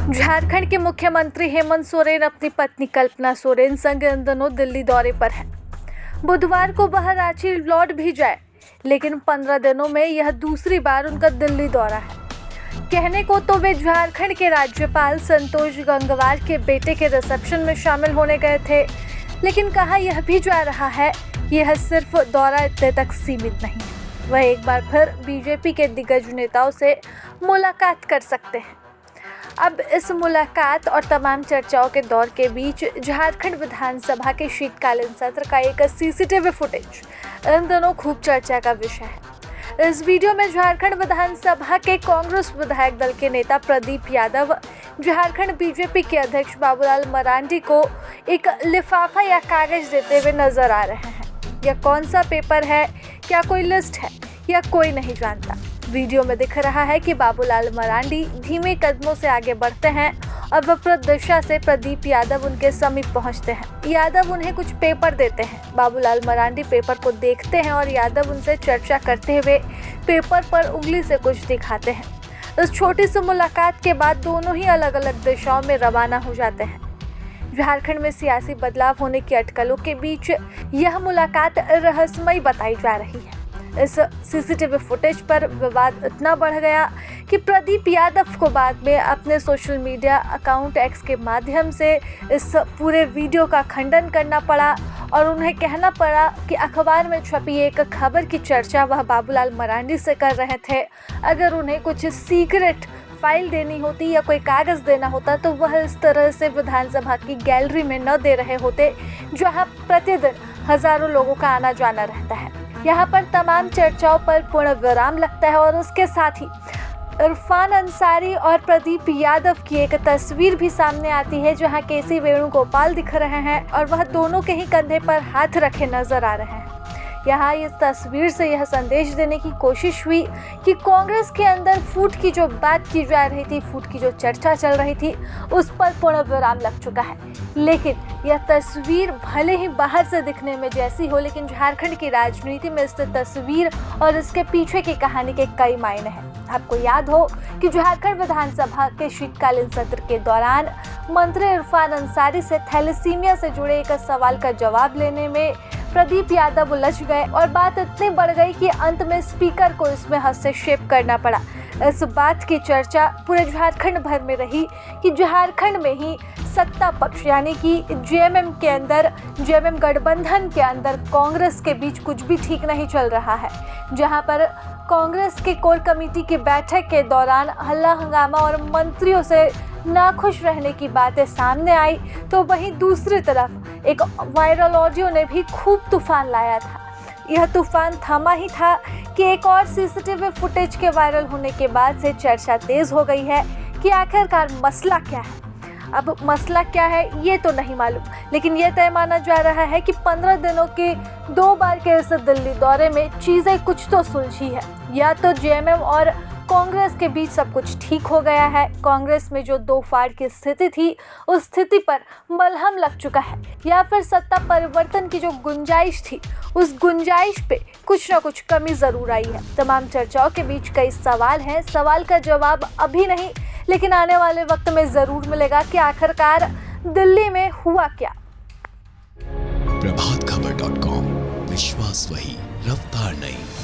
झारखंड के मुख्यमंत्री हेमंत सोरेन अपनी पत्नी कल्पना सोरेन संग इन दिनों दिल्ली दौरे पर हैं। बुधवार को वह रांची लौट भी जाए, लेकिन 15 दिनों में यह दूसरी बार उनका दिल्ली दौरा है। कहने को तो वे झारखंड के राज्यपाल संतोष गंगवार के बेटे के रिसेप्शन में शामिल होने गए थे, लेकिन कहा यह भी जा रहा है यह सिर्फ दौरा इतने तक सीमित नहीं है, वह एक बार फिर बीजेपी के दिग्गज नेताओं से मुलाकात कर सकते हैं। अब इस मुलाकात और तमाम चर्चाओं के दौर के बीच झारखंड विधानसभा के शीतकालीन सत्र का एक सीसीटीवी फुटेज इन दिनों खूब चर्चा का विषय है। इस वीडियो में झारखंड विधानसभा के कांग्रेस विधायक दल के नेता प्रदीप यादव झारखंड बीजेपी के अध्यक्ष बाबूलाल मरांडी को एक लिफाफा या कागज देते हुए नजर आ रहे हैं। यह कौन सा पेपर है, क्या कोई लिस्ट है, यह कोई नहीं जानता। वीडियो में दिख रहा है कि बाबूलाल मरांडी धीमे कदमों से आगे बढ़ते हैं और विपरीत दिशा से प्रदीप यादव उनके समीप पहुंचते हैं। यादव उन्हें कुछ पेपर देते हैं। बाबूलाल मरांडी पेपर को देखते हैं और यादव उनसे चर्चा करते हुए पेपर पर उंगली से कुछ दिखाते हैं। इस छोटी सी मुलाकात के बाद दोनों ही अलग अलग दिशाओं में रवाना हो जाते हैं। झारखंड में सियासी बदलाव होने की अटकलों के बीच यह मुलाकात रहस्यमयी बताई जा रही है। इस सीसीटीवी फुटेज पर विवाद इतना बढ़ गया कि प्रदीप यादव को बाद में अपने सोशल मीडिया अकाउंट एक्स के माध्यम से इस पूरे वीडियो का खंडन करना पड़ा और उन्हें कहना पड़ा कि अखबार में छपी एक खबर की चर्चा वह बाबूलाल मरांडी से कर रहे थे। अगर उन्हें कुछ सीक्रेट फाइल देनी होती या कोई कागज़ देना होता तो वह इस तरह से विधानसभा की गैलरी में न दे रहे होते, जहां प्रतिदिन हजारों लोगों का आना जाना रहता है। यहाँ पर तमाम चर्चाओं पर पूर्ण विराम लगता है और उसके साथ ही इरफान अंसारी और प्रदीप यादव की एक तस्वीर भी सामने आती है, जहां केसी वेणुगोपाल दिख रहे हैं और वह दोनों के ही कंधे पर हाथ रखे नजर आ रहे हैं। यहाँ इस तस्वीर से यह संदेश देने की कोशिश हुई कि कांग्रेस के अंदर फूट की जो बात की जा रही थी, फूट की जो चर्चा चल रही थी, उस पर पूर्ण विराम लग चुका है। लेकिन यह तस्वीर भले ही बाहर से दिखने में जैसी हो, लेकिन झारखंड की राजनीति में इस तस्वीर और इसके पीछे की कहानी के कई मायने हैं। आपको याद हो कि झारखंड विधानसभा के शीतकालीन सत्र के दौरान मंत्री इरफान अंसारी से थैलेसीमिया से जुड़े एक सवाल का जवाब लेने में प्रदीप यादव उलझ गए और बात इतनी बढ़ गई कि अंत में स्पीकर को इसमें हस्तक्षेप करना पड़ा। इस बात की चर्चा पूरे झारखंड भर में रही कि झारखंड में ही सत्ता पक्ष यानी कि जेएमएम के अंदर, जेएमएम गठबंधन के अंदर कांग्रेस के बीच कुछ भी ठीक नहीं चल रहा है। जहां पर कांग्रेस के कोर कमेटी की बैठक के दौरान हल्ला हंगामा और मंत्रियों से नाखुश रहने की बातें सामने आई, तो वहीं दूसरी तरफ एक वायरल ऑडियो ने भी खूब तूफान लाया था। यह तूफान थमा ही था कि एक और सीसीटीवी फुटेज के वायरल होने के बाद से चर्चा तेज हो गई है कि आखिरकार मसला क्या है। अब मसला क्या है ये तो नहीं मालूम, लेकिन यह तय माना जा रहा है कि 15 दिनों के 2 बार के इस दिल्ली दौरे में चीज़ें कुछ तो सुलझी है। या तो जेएमएम और कांग्रेस के बीच सब कुछ ठीक हो गया है, कांग्रेस में जो 2 फाड़ की स्थिति थी उस स्थिति पर मलहम लग चुका है, या फिर सत्ता परिवर्तन की जो गुंजाइश थी उस गुंजाइश पे कुछ ना कुछ कमी ज़रूर आई है। तमाम चर्चाओं के बीच कई सवाल हैं। सवाल का जवाब अभी नहीं, लेकिन आने वाले वक्त में ज़रूर मिलेगा कि आखिरकार दिल्ली में हुआ क्या। प्रभातखबर.com, विश्वास वही, रफ्तार नहीं।